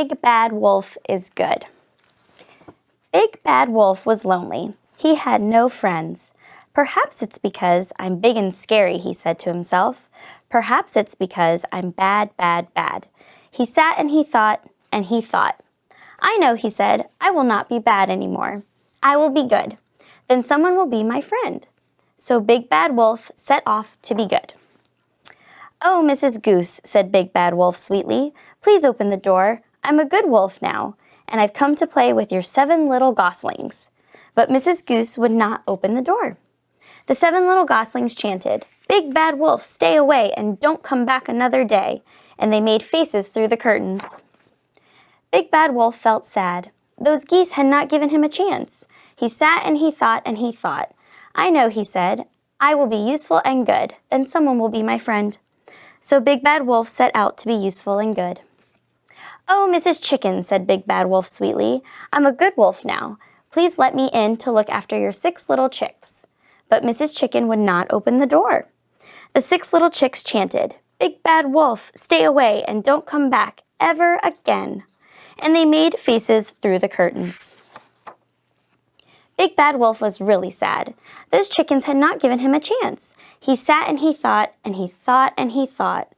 Big Bad Wolf is Good. Big Bad Wolf was lonely. He had no friends. Perhaps it's because I'm big and scary, he said to himself. Perhaps it's because I'm bad, bad, bad. He sat and he thought, and he thought. I know, he said, I will not be bad anymore. I will be good. Then someone will be my friend. So Big Bad Wolf set off to be good. Oh, Mrs. Goose, said Big Bad Wolf sweetly, please open the door. I'm a good wolf now, and I've come to play with your 7 little goslings. But Mrs. Goose would not open the door. The 7 little goslings chanted, Big Bad Wolf, stay away and don't come back another day, and they made faces through the curtains. Big Bad Wolf felt sad. Those geese had not given him a chance. He sat and he thought and he thought. I know, he said, I will be useful and good, then someone will be my friend. So Big Bad Wolf set out to be useful and good. Oh, Mrs. Chicken, said Big Bad Wolf sweetly, I'm a good wolf now. Please let me in to look after your 6 little chicks. But Mrs. Chicken would not open the door. The 6 little chicks chanted, Big Bad Wolf, stay away and don't come back ever again. And they made faces through the curtains. Big Bad Wolf was really sad. Those chickens had not given him a chance. He sat and he thought, and he thought, and he thought.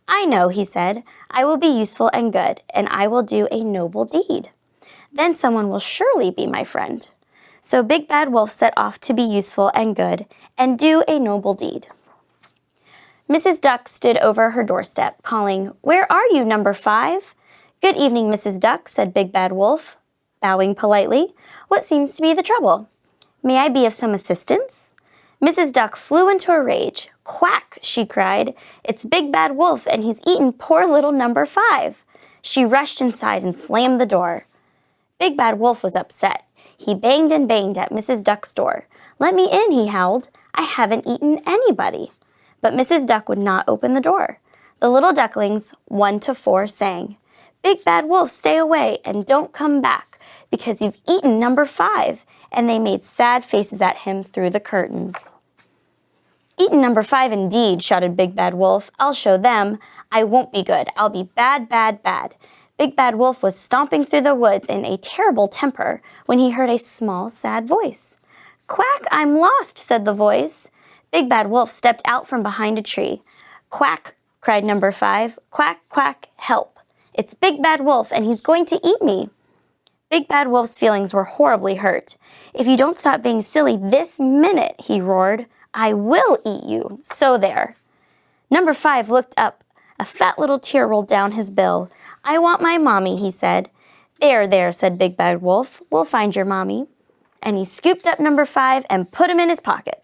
I know, he said, I will be useful and good, and I will do a noble deed. Then someone will surely be my friend. So Big Bad Wolf set off to be useful and good, and do a noble deed. Mrs. Duck stood over her doorstep, calling, Where are you, number 5? Good evening, Mrs. Duck, said Big Bad Wolf, bowing politely. What seems to be the trouble? May I be of some assistance? Mrs. Duck flew into a rage. Quack, she cried. It's Big Bad Wolf, and he's eaten poor little number 5. She rushed inside and slammed the door. Big Bad Wolf was upset. He banged and banged at Mrs. Duck's door. Let me in, he howled. I haven't eaten anybody. But Mrs. Duck would not open the door. The little ducklings, 1 to 4, sang, Big Bad Wolf, stay away and don't come back, because you've eaten number 5, and they made sad faces at him through the curtains. Eaten number 5 indeed, shouted Big Bad Wolf. I'll show them. I won't be good. I'll be bad, bad, bad. Big Bad Wolf was stomping through the woods in a terrible temper when he heard a small, sad voice. Quack, I'm lost, said the voice. Big Bad Wolf stepped out from behind a tree. Quack, cried number 5. Quack, quack, help. It's Big Bad Wolf, and he's going to eat me. Big Bad Wolf's feelings were horribly hurt. If you don't stop being silly this minute, he roared, I will eat you. So there. Number 5 looked up. A fat little tear rolled down his bill. I want my mommy, he said. There, there, said Big Bad Wolf. We'll find your mommy. And he scooped up number 5 and put him in his pocket.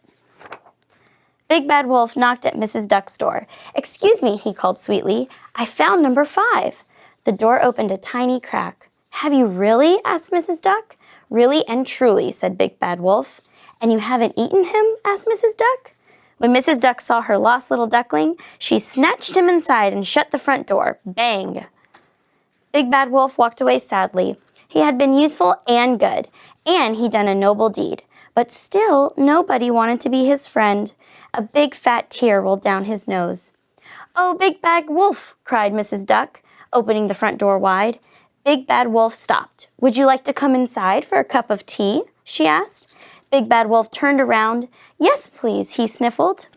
Big Bad Wolf knocked at Mrs. Duck's door. Excuse me, he called sweetly. I found number 5. The door opened a tiny crack. Have you really? asked Mrs. Duck. Really and truly, said Big Bad Wolf. And you haven't eaten him? asked Mrs. Duck. When Mrs. Duck saw her lost little duckling, she snatched him inside and shut the front door. Bang! Big Bad Wolf walked away sadly. He had been useful and good, and he'd done a noble deed. But still, nobody wanted to be his friend. A big fat tear rolled down his nose. Oh, Big Bad Wolf, cried Mrs. Duck, opening the front door wide. Big Bad Wolf stopped. Would you like to come inside for a cup of tea? She asked. Big Bad Wolf turned around. Yes, please, he sniffled.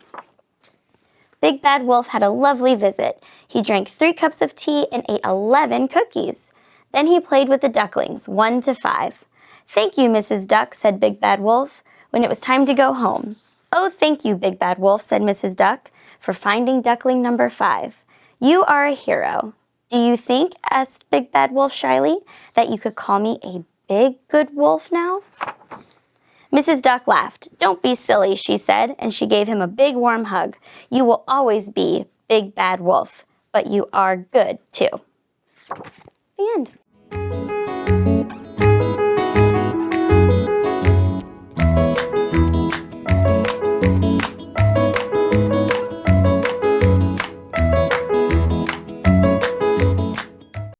Big Bad Wolf had a lovely visit. He drank 3 cups of tea and ate 11 cookies. Then he played with the ducklings, 1 to 5. Thank you, Mrs. Duck, said Big Bad Wolf, when it was time to go home. Oh, thank you, Big Bad Wolf, said Mrs. Duck, for finding duckling number 5. You are a hero. Do you think, asked Big Bad Wolf shyly, that you could call me a big good wolf now? Mrs. Duck laughed. Don't be silly, she said, and she gave him a big warm hug. You will always be Big Bad Wolf, but you are good too. The end.